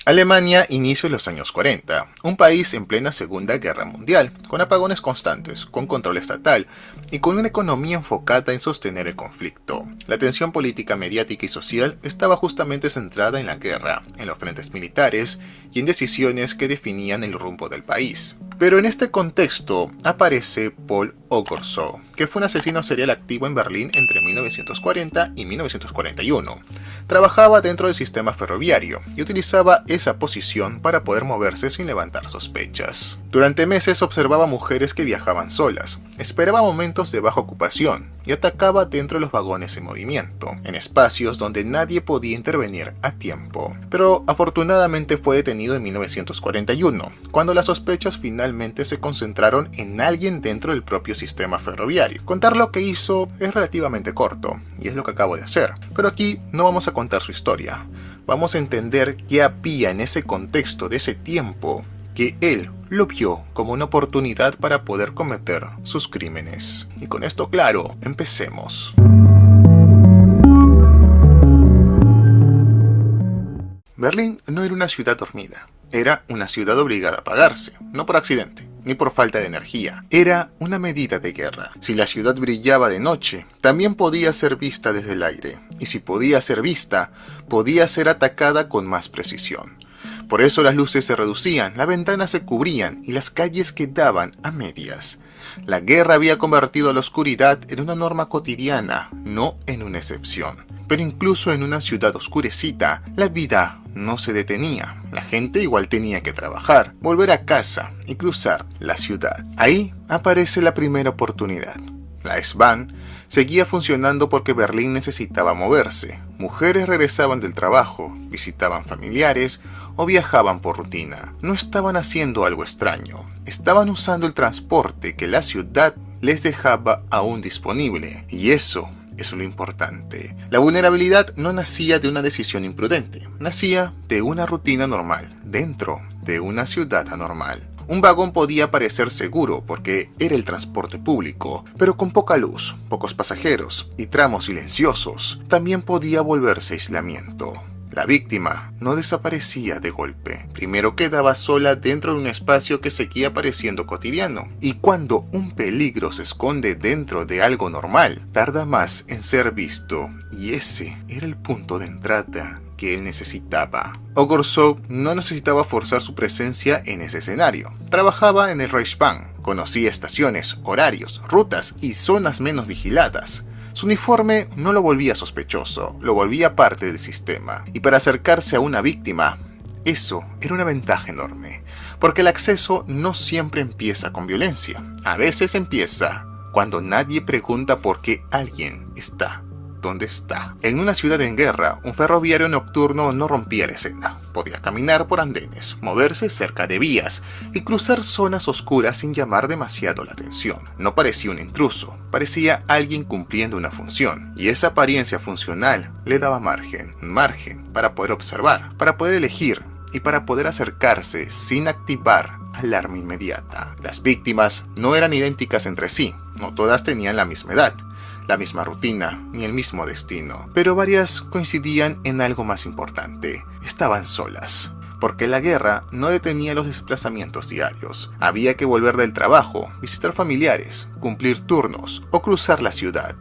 Alemania, inicio de los años 40, un país en plena Segunda Guerra Mundial, con apagones constantes, con control estatal y con una economía enfocada en sostener el conflicto. La tensión política, mediática y social estaba justamente centrada en la guerra, en los frentes militares y en decisiones que definían el rumbo del país. Pero en este contexto aparece Paul Ogorsó, que fue un asesino serial activo en Berlín entre 1940 y 1941. Trabajaba dentro del sistema ferroviario y utilizaba esa posición para poder moverse sin levantar sospechas. Durante meses observaba mujeres que viajaban solas, esperaba momentos de baja ocupación y atacaba dentro de los vagones en movimiento, en espacios donde nadie podía intervenir a tiempo. Pero afortunadamente fue detenido en 1941, cuando las sospechas finalmente se concentraron en alguien dentro del propio sistema ferroviario. Contar lo que hizo es relativamente corto, y es lo que acabo de hacer, pero aquí no vamos a contar su historia. Vamos a entender qué había en ese contexto de ese tiempo que él lo vio como una oportunidad para poder cometer sus crímenes. Y con esto claro, empecemos. Berlín no era una ciudad dormida, era una ciudad obligada a apagarse, no por accidente, ni por falta de energía. Era una medida de guerra. Si la ciudad brillaba de noche, también podía ser vista desde el aire, y si podía ser vista, podía ser atacada con más precisión. Por eso las luces se reducían, las ventanas se cubrían y las calles quedaban a medias. La guerra había convertido a la oscuridad en una norma cotidiana, no en una excepción. Pero incluso en una ciudad oscurecida, la vida no se detenía. La gente igual tenía que trabajar, volver a casa y cruzar la ciudad. Ahí aparece la primera oportunidad. La S-Bahn seguía funcionando porque Berlín necesitaba moverse. Mujeres regresaban del trabajo, visitaban familiares o viajaban por rutina. No estaban haciendo algo extraño. Estaban usando el transporte que la ciudad les dejaba aún disponible. Y eso es lo importante. La vulnerabilidad no nacía de una decisión imprudente. Nacía de una rutina normal, dentro de una ciudad anormal. Un vagón podía parecer seguro porque era el transporte público, pero con poca luz, pocos pasajeros y tramos silenciosos, también podía volverse aislamiento. La víctima no desaparecía de golpe. Primero quedaba sola dentro de un espacio que seguía pareciendo cotidiano. Y cuando un peligro se esconde dentro de algo normal, tarda más en ser visto. Y ese era el punto de entrada que él necesitaba. Ogorsó no necesitaba forzar su presencia en ese escenario. Trabajaba en el Reichsbahn, conocía estaciones, horarios, rutas y zonas menos vigiladas. Su uniforme no lo volvía sospechoso, lo volvía parte del sistema. Y para acercarse a una víctima, eso era una ventaja enorme. Porque el acceso no siempre empieza con violencia. A veces empieza cuando nadie pregunta por qué alguien está donde está. En una ciudad en guerra, un ferroviario nocturno no rompía la escena. Podía caminar por andenes, moverse cerca de vías y cruzar zonas oscuras sin llamar demasiado la atención. No parecía un intruso, parecía alguien cumpliendo una función. Y esa apariencia funcional le daba margen para poder observar, para poder elegir y para poder acercarse sin activar alarma inmediata. Las víctimas no eran idénticas entre sí, no todas tenían la misma edad, la misma rutina, ni el mismo destino, pero varias coincidían en algo más importante: estaban solas, porque la guerra no detenía los desplazamientos diarios. Había que volver del trabajo, visitar familiares, cumplir turnos o cruzar la ciudad.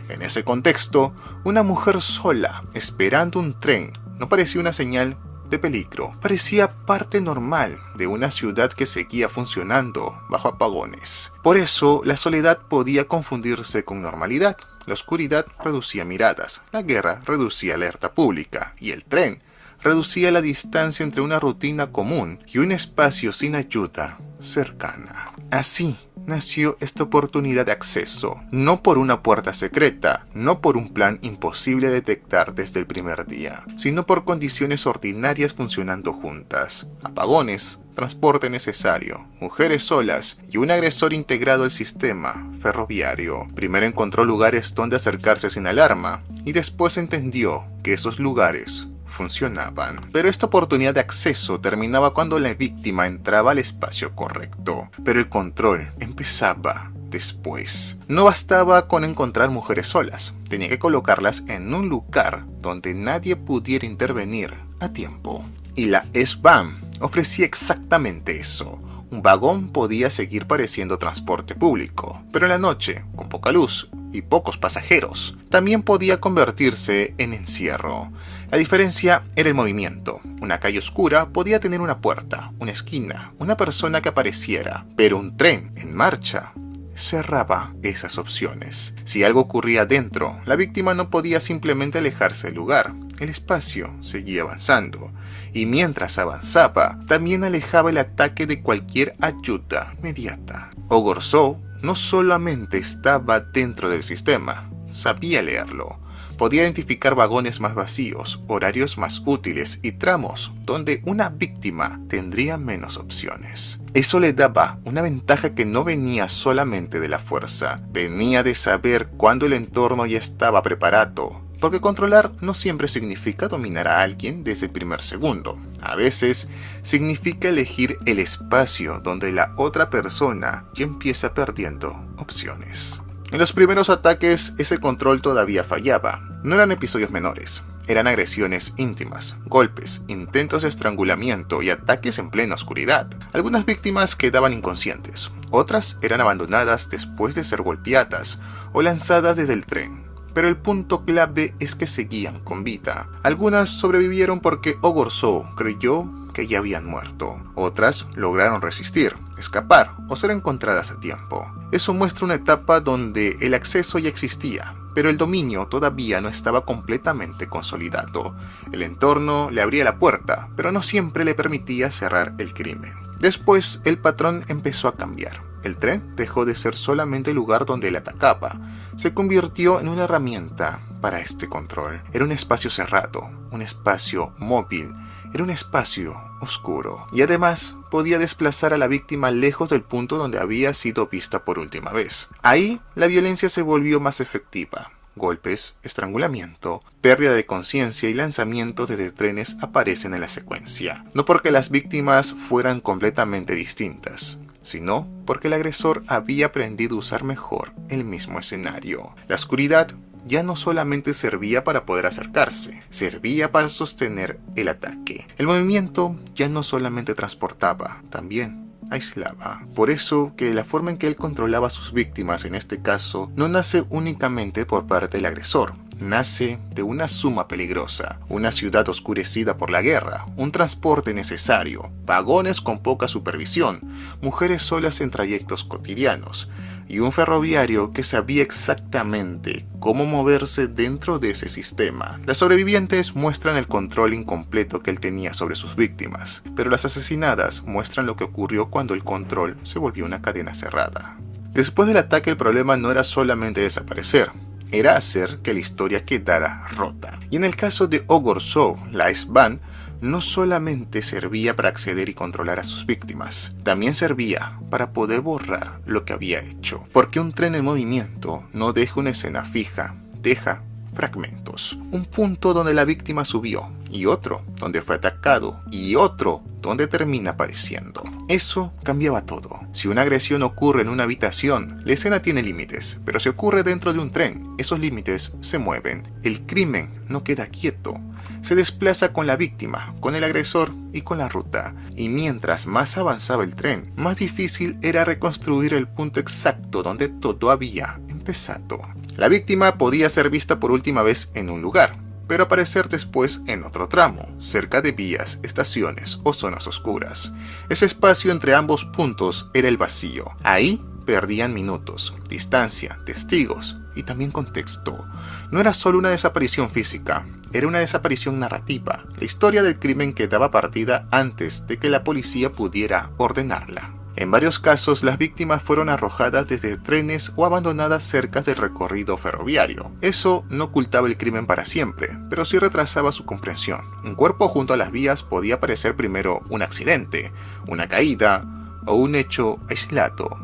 En ese contexto, una mujer sola, esperando un tren, no parecía una señal de peligro. Parecía parte normal de una ciudad que seguía funcionando bajo apagones. Por eso, la soledad podía confundirse con normalidad. La oscuridad reducía miradas, la guerra reducía alerta pública y el tren reducía la distancia entre una rutina común y un espacio sin ayuda cercana. Así nació esta oportunidad de acceso, no por una puerta secreta, no por un plan imposible de detectar desde el primer día, sino por condiciones ordinarias funcionando juntas: apagones, transporte necesario, mujeres solas y un agresor integrado al sistema ferroviario. Primero encontró lugares donde acercarse sin alarma y después entendió que esos lugares funcionaban. Pero esta oportunidad de acceso terminaba cuando la víctima entraba al espacio correcto. Pero el control empezaba después. No bastaba con encontrar mujeres solas, tenía que colocarlas en un lugar donde nadie pudiera intervenir a tiempo. Y la S-Bahn ofrecía exactamente eso. Un vagón podía seguir pareciendo transporte público, pero en la noche, con poca luz y pocos pasajeros, también podía convertirse en encierro. La diferencia era el movimiento. Una calle oscura podía tener una puerta, una esquina, una persona que apareciera, pero un tren en marcha cerraba esas opciones. Si algo ocurría dentro, la víctima no podía simplemente alejarse del lugar. El espacio seguía avanzando, y mientras avanzaba, también alejaba el ataque de cualquier ayuda inmediata. Ogorzow no solamente estaba dentro del sistema, sabía leerlo. Podía identificar vagones más vacíos, horarios más útiles y tramos donde una víctima tendría menos opciones. Eso le daba una ventaja que no venía solamente de la fuerza, venía de saber cuándo el entorno ya estaba preparado. Porque controlar no siempre significa dominar a alguien desde el primer segundo. A veces significa elegir el espacio donde la otra persona ya empieza perdiendo opciones. En los primeros ataques ese control todavía fallaba. No eran episodios menores, eran agresiones íntimas, golpes, intentos de estrangulamiento y ataques en plena oscuridad. Algunas víctimas quedaban inconscientes, otras eran abandonadas después de ser golpeadas o lanzadas desde el tren. Pero el punto clave es que seguían con vida. Algunas sobrevivieron porque Ogorzow creyó que ya habían muerto. Otras lograron resistir, escapar o ser encontradas a tiempo. Eso muestra una etapa donde el acceso ya existía, pero el dominio todavía no estaba completamente consolidado. El entorno le abría la puerta, pero no siempre le permitía cerrar el crimen. Después, el patrón empezó a cambiar. El tren dejó de ser solamente el lugar donde él atacaba. Se convirtió en una herramienta para este control. Era un espacio cerrado, un espacio móvil, era un espacio oscuro. Y además, podía desplazar a la víctima lejos del punto donde había sido vista por última vez. Ahí, la violencia se volvió más efectiva. Golpes, estrangulamiento, pérdida de conciencia y lanzamientos desde trenes aparecen en la secuencia. No porque las víctimas fueran completamente distintas, sino porque el agresor había aprendido a usar mejor el mismo escenario. La oscuridad ya no solamente servía para poder acercarse, servía para sostener el ataque. El movimiento ya no solamente transportaba, también aislaba. Por eso que la forma en que él controlaba a sus víctimas en este caso no nace únicamente por parte del agresor. Nace de una suma peligrosa, una ciudad oscurecida por la guerra, un transporte necesario, vagones con poca supervisión, mujeres solas en trayectos cotidianos y un ferroviario que sabía exactamente cómo moverse dentro de ese sistema. Las sobrevivientes muestran el control incompleto que él tenía sobre sus víctimas, pero las asesinadas muestran lo que ocurrió cuando el control se volvió una cadena cerrada. Después del ataque, el problema no era solamente desaparecer, era hacer que la historia quedara rota. Y en el caso de Ogorzow, la S-Bahn no solamente servía para acceder y controlar a sus víctimas, también servía para poder borrar lo que había hecho. Porque un tren en movimiento no deja una escena fija, deja fragmentos. Un punto donde la víctima subió, y otro donde fue atacado, y otro donde termina apareciendo. Eso cambiaba todo. Si una agresión ocurre en una habitación, la escena tiene límites, pero si ocurre dentro de un tren, esos límites se mueven. El crimen no queda quieto. Se desplaza con la víctima, con el agresor y con la ruta. Y mientras más avanzaba el tren, más difícil era reconstruir el punto exacto donde todo había empezado. La víctima podía ser vista por última vez en un lugar, pero aparecer después en otro tramo, cerca de vías, estaciones o zonas oscuras. Ese espacio entre ambos puntos era el vacío. Ahí perdían minutos, distancia, testigos y también contexto. No era solo una desaparición física, era una desaparición narrativa. La historia del crimen quedaba partida antes de que la policía pudiera ordenarla. En varios casos, las víctimas fueron arrojadas desde trenes o abandonadas cerca del recorrido ferroviario. Eso no ocultaba el crimen para siempre, pero sí retrasaba su comprensión. Un cuerpo junto a las vías podía parecer primero un accidente, una caída o un hecho aislado.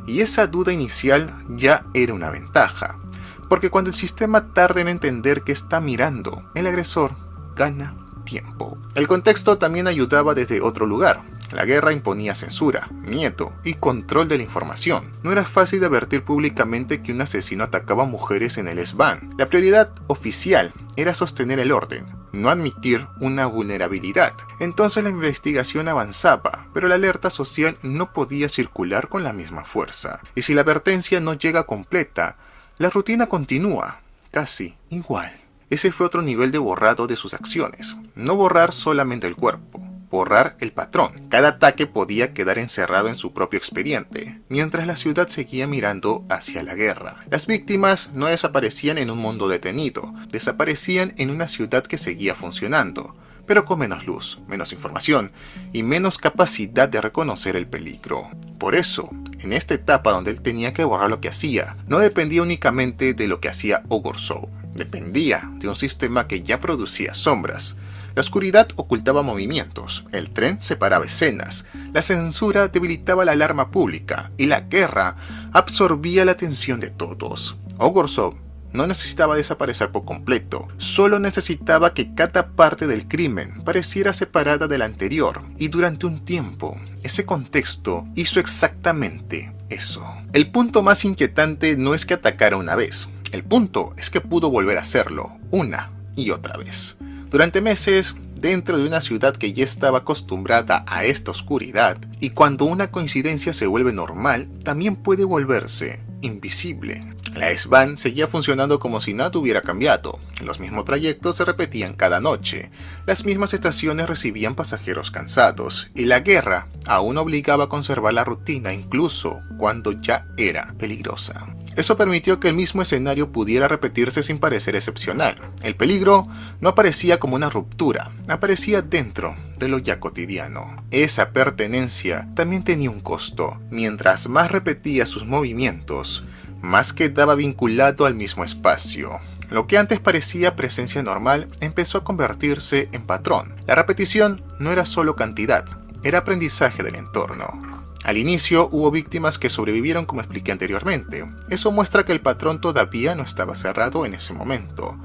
Y esa duda inicial ya era una ventaja, porque cuando el sistema tarda en entender que está mirando, el agresor gana tiempo. El contexto también ayudaba desde otro lugar. La guerra imponía censura, miedo y control de la información. No era fácil de advertir públicamente que un asesino atacaba a mujeres en el S-Bahn. La prioridad oficial era sostener el orden, no admitir una vulnerabilidad. Entonces la investigación avanzaba, pero la alerta social no podía circular con la misma fuerza. Y si la advertencia no llega completa, la rutina continúa, casi igual. Ese fue otro nivel de borrado de sus acciones. No borrar solamente el cuerpo, borrar el patrón. Cada ataque podía quedar encerrado en su propio expediente, mientras la ciudad seguía mirando hacia la guerra. Las víctimas no desaparecían en un mundo detenido, desaparecían en una ciudad que seguía funcionando, pero con menos luz, menos información y menos capacidad de reconocer el peligro. Por eso, en esta etapa donde él tenía que borrar lo que hacía, no dependía únicamente de lo que hacía Ogorzow, dependía de un sistema que ya producía sombras. La oscuridad ocultaba movimientos, el tren separaba escenas, la censura debilitaba la alarma pública y la guerra absorbía la atención de todos. Ogorzow no necesitaba desaparecer por completo, solo necesitaba que cada parte del crimen pareciera separada de la anterior, y durante un tiempo, ese contexto hizo exactamente eso. El punto más inquietante no es que atacara una vez, el punto es que pudo volver a hacerlo, una y otra vez. Durante meses, dentro de una ciudad que ya estaba acostumbrada a esta oscuridad, y cuando una coincidencia se vuelve normal, también puede volverse invisible. La S-Bahn seguía funcionando como si nada hubiera cambiado. Los mismos trayectos se repetían cada noche, las mismas estaciones recibían pasajeros cansados, y la guerra aún obligaba a conservar la rutina incluso cuando ya era peligrosa. Eso permitió que el mismo escenario pudiera repetirse sin parecer excepcional. El peligro no aparecía como una ruptura, aparecía dentro de lo ya cotidiano. Esa pertenencia también tenía un costo. Mientras más repetía sus movimientos, más quedaba vinculado al mismo espacio. Lo que antes parecía presencia normal empezó a convertirse en patrón. La repetición no era solo cantidad, era aprendizaje del entorno. Al inicio hubo víctimas que sobrevivieron, como expliqué anteriormente. Eso muestra que el patrón todavía no estaba cerrado en ese momento.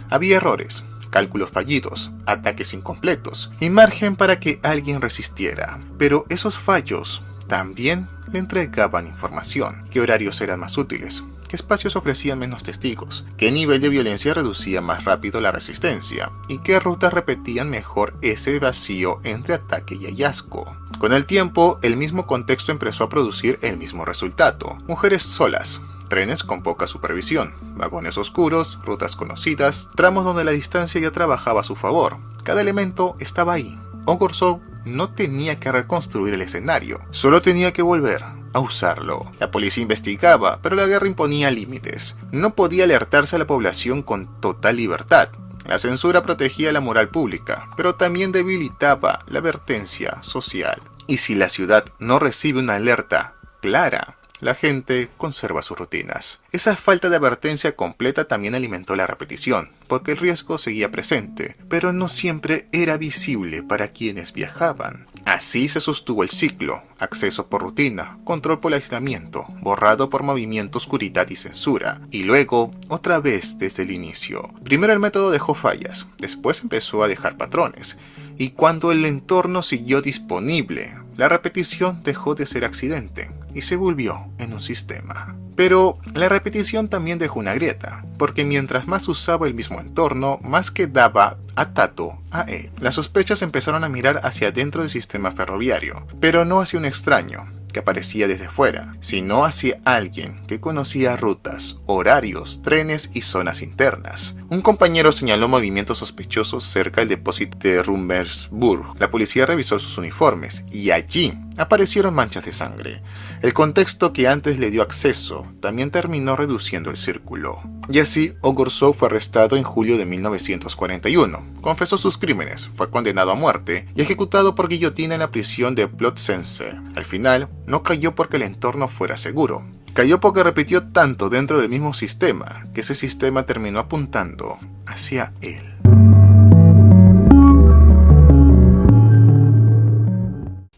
Había errores, cálculos fallidos, ataques incompletos y margen para que alguien resistiera. Pero esos fallos también le entregaban información. ¿Qué horarios eran más útiles? ¿Qué espacios ofrecían menos testigos? ¿Qué nivel de violencia reducía más rápido la resistencia? ¿Y qué rutas repetían mejor ese vacío entre ataque y hallazgo? Con el tiempo, el mismo contexto empezó a producir el mismo resultado. Mujeres solas, trenes con poca supervisión, vagones oscuros, rutas conocidas, tramos donde la distancia ya trabajaba a su favor. Cada elemento estaba ahí. Ogorzow no tenía que reconstruir el escenario, solo tenía que volver a usarlo. La policía investigaba, pero la guerra imponía límites. No podía alertarse a la población con total libertad. La censura protegía la moral pública, pero también debilitaba la advertencia social. Y si la ciudad no recibe una alerta clara, la gente conserva sus rutinas. Esa falta de advertencia completa también alimentó la repetición, porque el riesgo seguía presente, pero no siempre era visible para quienes viajaban. Así se sostuvo el ciclo: acceso por rutina, control por aislamiento, borrado por movimiento, oscuridad y censura, y luego otra vez desde el inicio. Primero el método dejó fallas, después empezó a dejar patrones, y cuando el entorno siguió disponible, la repetición dejó de ser accidente y se volvió en un sistema. Pero la repetición también dejó una grieta, porque mientras más usaba el mismo entorno, más quedaba atado a él. Las sospechas empezaron a mirar hacia dentro del sistema ferroviario, pero no hacia un extraño que aparecía desde fuera, sino hacia alguien que conocía rutas, horarios, trenes y zonas internas. Un compañero señaló movimientos sospechosos cerca del depósito de Rummersburg. La policía revisó sus uniformes y allí aparecieron manchas de sangre. El contexto que antes le dio acceso también terminó reduciendo el círculo. Y así, Ogorzow fue arrestado en julio de 1941. Confesó sus crímenes, fue condenado a muerte y ejecutado por guillotina en la prisión de Plötzensee. Al final, no cayó porque el entorno fuera seguro. Cayó porque repitió tanto dentro del mismo sistema, que ese sistema terminó apuntando hacia él.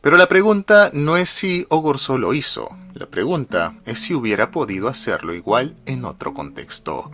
Pero la pregunta no es si Ogorzow lo hizo, la pregunta es si hubiera podido hacerlo igual en otro contexto.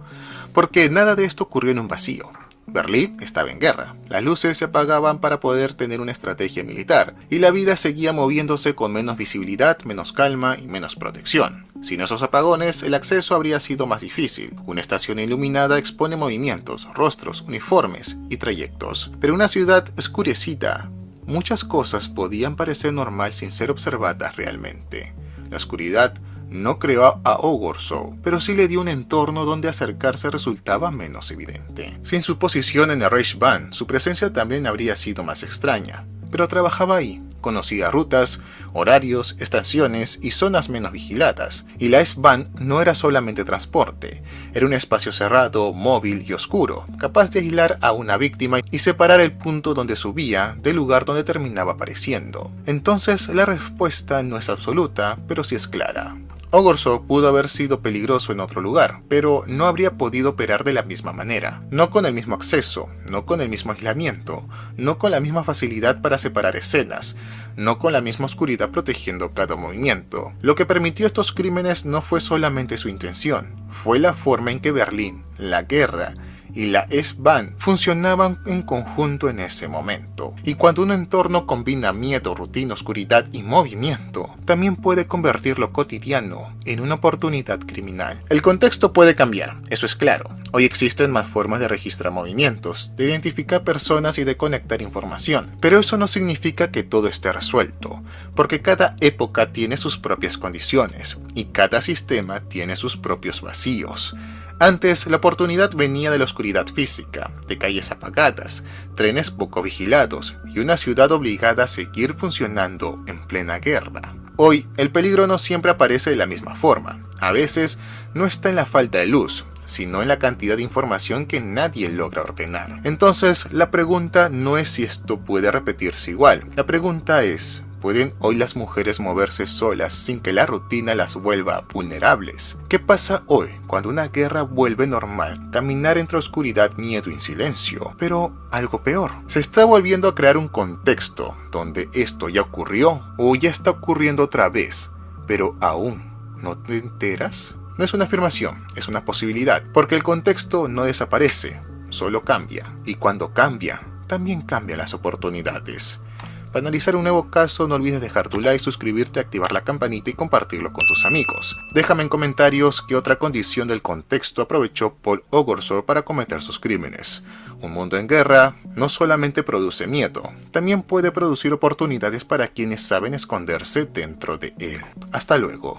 Porque nada de esto ocurrió en un vacío. Berlín estaba en guerra, las luces se apagaban para poder tener una estrategia militar, y la vida seguía moviéndose con menos visibilidad, menos calma y menos protección. Sin esos apagones, el acceso habría sido más difícil. Una estación iluminada expone movimientos, rostros, uniformes y trayectos. Pero una ciudad oscurecida, muchas cosas podían parecer normal sin ser observadas realmente. La oscuridad no creó a Ogorzow, pero sí le dio un entorno donde acercarse resultaba menos evidente. Sin su posición en el Reichsbahn, su presencia también habría sido más extraña, pero trabajaba ahí. Conocía rutas, horarios, estaciones y zonas menos vigiladas, y la S-Bahn no era solamente transporte, era un espacio cerrado, móvil y oscuro, capaz de aislar a una víctima y separar el punto donde subía del lugar donde terminaba apareciendo. Entonces la respuesta no es absoluta, pero sí es clara. Ogorzow pudo haber sido peligroso en otro lugar, pero no habría podido operar de la misma manera, no con el mismo acceso, no con el mismo aislamiento, no con la misma facilidad para separar escenas, no con la misma oscuridad protegiendo cada movimiento. Lo que permitió estos crímenes no fue solamente su intención, fue la forma en que Berlín, la guerra y la S-Bahn funcionaban en conjunto en ese momento. Y cuando un entorno combina miedo, rutina, oscuridad y movimiento, también puede convertir lo cotidiano en una oportunidad criminal. El contexto puede cambiar, eso es claro. Hoy existen más formas de registrar movimientos, de identificar personas y de conectar información. Pero eso no significa que todo esté resuelto, porque cada época tiene sus propias condiciones y cada sistema tiene sus propios vacíos. Antes, la oportunidad venía de la oscuridad física, de calles apagadas, trenes poco vigilados y una ciudad obligada a seguir funcionando en plena guerra. Hoy, el peligro no siempre aparece de la misma forma. A veces, no está en la falta de luz, sino en la cantidad de información que nadie logra ordenar. Entonces, la pregunta no es si esto puede repetirse igual. La pregunta es: ¿pueden hoy las mujeres moverse solas sin que la rutina las vuelva vulnerables? ¿Qué pasa hoy cuando una guerra vuelve normal? Caminar entre oscuridad, miedo y silencio. Pero algo peor. Se está volviendo a crear un contexto donde esto ya ocurrió o ya está ocurriendo otra vez, pero aún no te enteras. No es una afirmación, es una posibilidad, porque el contexto no desaparece, solo cambia. Y cuando cambia, también cambian las oportunidades. Para analizar un nuevo caso, no olvides dejar tu like, suscribirte, activar la campanita y compartirlo con tus amigos. Déjame en comentarios qué otra condición del contexto aprovechó Paul Ogorzow para cometer sus crímenes. Un mundo en guerra no solamente produce miedo, también puede producir oportunidades para quienes saben esconderse dentro de él. Hasta luego.